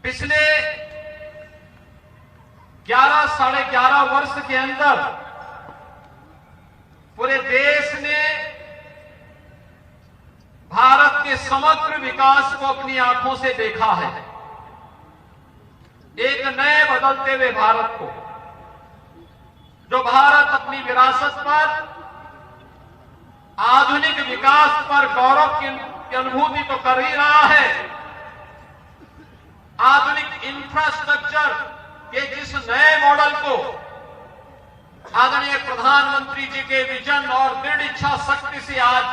पिछले 11 साढ़े 11 वर्ष के अंदर पूरे देश ने भारत के समग्र विकास को अपनी आंखों से देखा है। एक नए बदलते हुए भारत को, जो भारत अपनी विरासत पर, आधुनिक विकास पर गौरव की अनुभूति तो कर ही रहा है, आधुनिक इंफ्रास्ट्रक्चर के जिस नए मॉडल को आदरणीय प्रधानमंत्री जी के विजन और दृढ़ इच्छा शक्ति से आज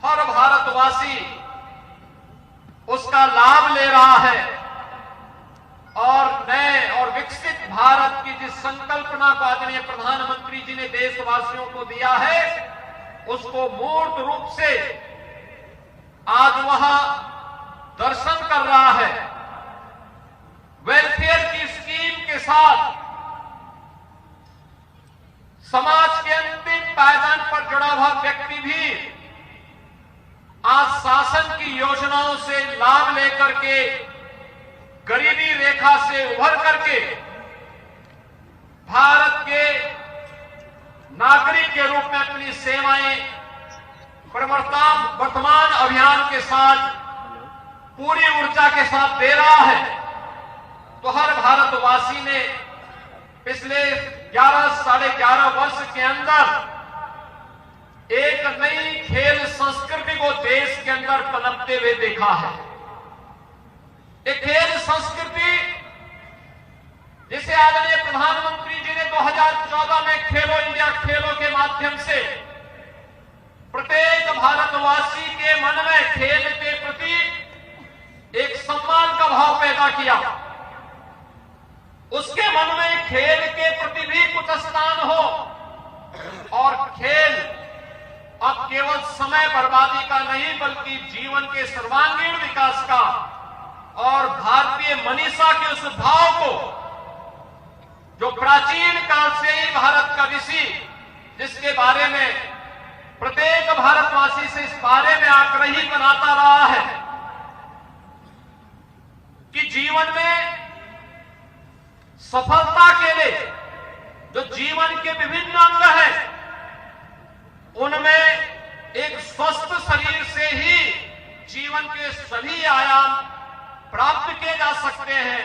हर भारतवासी उसका लाभ ले रहा है और नए और विकसित भारत की जिस संकल्पना को आदरणीय प्रधानमंत्री जी ने देशवासियों को दिया है, उसको मूर्त रूप से आज वह दर्शन कर रहा है। वेलफेयर की स्कीम के साथ समाज के अंतिम पायदान पर जुड़ा हुआ व्यक्ति भी आज शासन की योजनाओं से लाभ लेकर के गरीबी रेखा से उभर करके भारत के नागरिक के रूप में अपनी सेवाएं वर्तमान अभियान के साथ पूरी ऊर्जा के साथ दे रहा है। तो हर भारतवासी ने पिछले 11 साढ़े 11 वर्ष के अंदर एक नई खेल संस्कृति को देश के अंदर पनपते हुए देखा है। एक खेल संस्कृति जिसे आदरणीय प्रधानमंत्री जी ने 2014 में खेलो इंडिया खेलों के माध्यम से प्रत्येक भारतवासी के मन में खेल के प्रति एक सम्मान का भाव पैदा किया। उसके मन में खेल के प्रति भी कुछ स्थान हो और खेल अब केवल समय बर्बादी का नहीं बल्कि जीवन के सर्वांगीण विकास का और भारतीय मनीषा के उस भाव को जो प्राचीन काल से ही भारत का ऋषि, जिसके बारे में प्रत्येक भारतवासी से इस बारे में आग्रही बनाता रहा है कि जीवन में सफलता के लिए जो जीवन के विभिन्न अंग हैं, उनमें एक स्वस्थ शरीर से ही जीवन के सभी आयाम प्राप्त किए जा सकते हैं।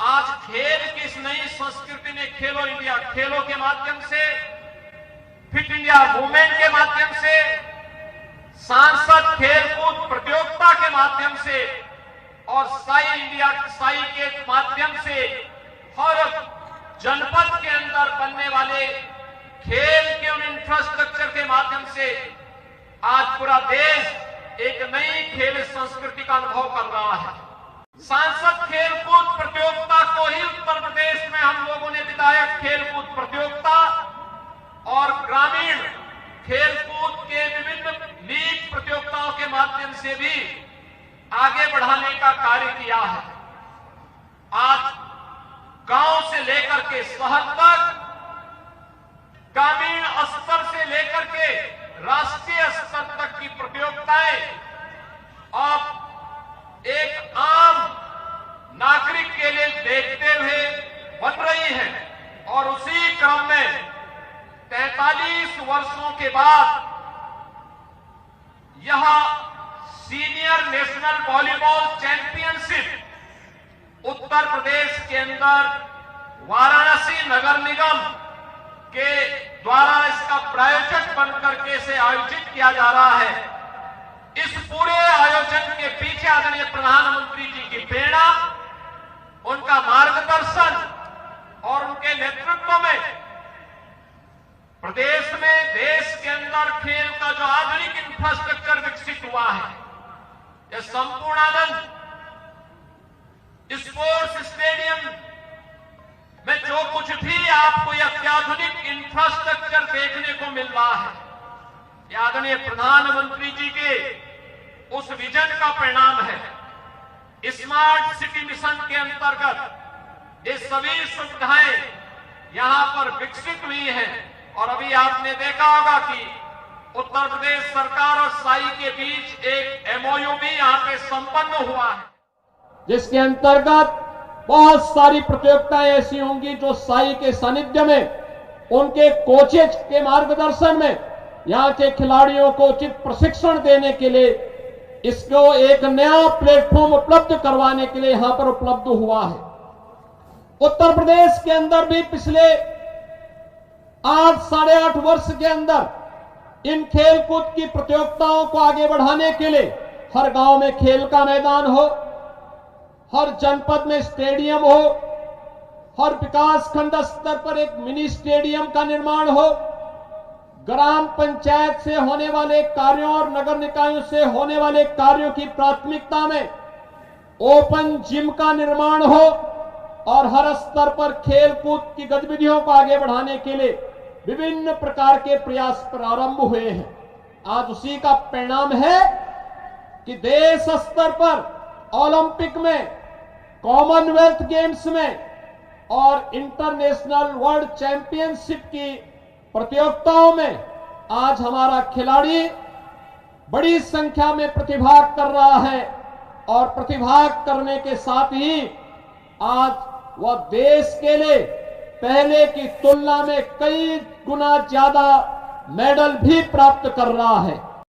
आज खेल की इस नई संस्कृति ने खेलो इंडिया खेलों के माध्यम से, फिट इंडिया मूवमेंट के माध्यम से, सांसद खेलकूद प्रतियोगिता के माध्यम से और साई के माध्यम से हर जनपद के अंदर बनने वाले खेल के उन इंफ्रास्ट्रक्चर के माध्यम से आज पूरा देश एक नई खेल संस्कृति का अनुभव कर रहा है। सांसद खेलकूद प्रतियोगिता को ही उत्तर प्रदेश में हम लोगों ने विधायक खेलकूद प्रतियोगिता और ग्रामीण खेलकूद के विभिन्न लीग प्रतियोगिताओं के माध्यम से भी आगे बढ़ाने का कार्य किया है। आज गांव से लेकर के शहर तक, ग्रामीण स्तर से लेकर के राष्ट्रीय स्तर तक की प्रतियोगिताएं अब एक आम नागरिक के लिए देखते हुए बन रही हैं और उसी क्रम में 43 वर्षों के बाद यह senior national volleyball championship Uttar Pradesh के अंदर वाराणसी नगर निगम के द्वारा इसका प्रायोजक बनकर के इसे आयोजित किया जा रहा है। इस पूरे आयोजन के पीछे आदरणीय प्रधानमंत्री जी की प्रेरणा, उनका मार्गदर्शन और उनके नेतृत्व में प्रदेश में, देश के अंदर खेल का जो आधुनिक इंफ्रास्ट्रक्चर विकसित हुआ है, यह संपूर्णानंद स्पोर्ट्स स्टेडियम में जो कुछ भी आपको यह अत्याधुनिक इंफ्रास्ट्रक्चर देखने को मिल रहा है, यह आदरणीय प्रधानमंत्री जी के उस विजन का परिणाम है। स्मार्ट सिटी मिशन के अंतर्गत ये सभी सुविधाएं यहां पर विकसित हुई हैं और अभी आपने देखा होगा कि उत्तर प्रदेश सरकार और साई के बीच एक MOU भी यहां पे संपन्न हुआ है। जिसके अंतर्गत बहुत सारी प्रतियोगिताएं ऐसी होंगी जो साई के सानिध्य में, उनके कोचेज के मार्गदर्शन में यहां के खिलाड़ियों को उचित प्रशिक्षण देने के लिए इसको एक नया प्लेटफॉर्म उपलब्ध करवाने के लिए यहां पर उपलब्ध हुआ है। उत्तर प्रदेश के अंदर भी पिछले 8-8.5 वर्ष के अंदर इन खेलकूद की प्रतियोगिताओं को आगे बढ़ाने के लिए हर गांव में खेल का मैदान हो, हर जनपद में स्टेडियम हो, हर विकास खंड स्तर पर एक मिनी स्टेडियम का निर्माण हो, ग्राम पंचायत से होने वाले कार्यों और नगर निकायों से होने वाले कार्यों की प्राथमिकता में ओपन जिम का निर्माण हो और हर स्तर पर खेल कूद की गतिविधियों को आगे बढ़ाने के लिए विभिन्न प्रकार के प्रयास प्रारंभ हुए हैं। आज उसी का परिणाम है कि देश स्तर पर ओलंपिक में, कॉमनवेल्थ गेम्स में और इंटरनेशनल वर्ल्ड चैंपियनशिप की प्रतियोगिताओं में आज हमारा खिलाड़ी बड़ी संख्या में प्रतिभाग कर रहा है और प्रतिभाग करने के साथ ही आज वह देश के लिए पहले की तुलना में कई गुना ज्यादा मेडल भी प्राप्त कर रहा है।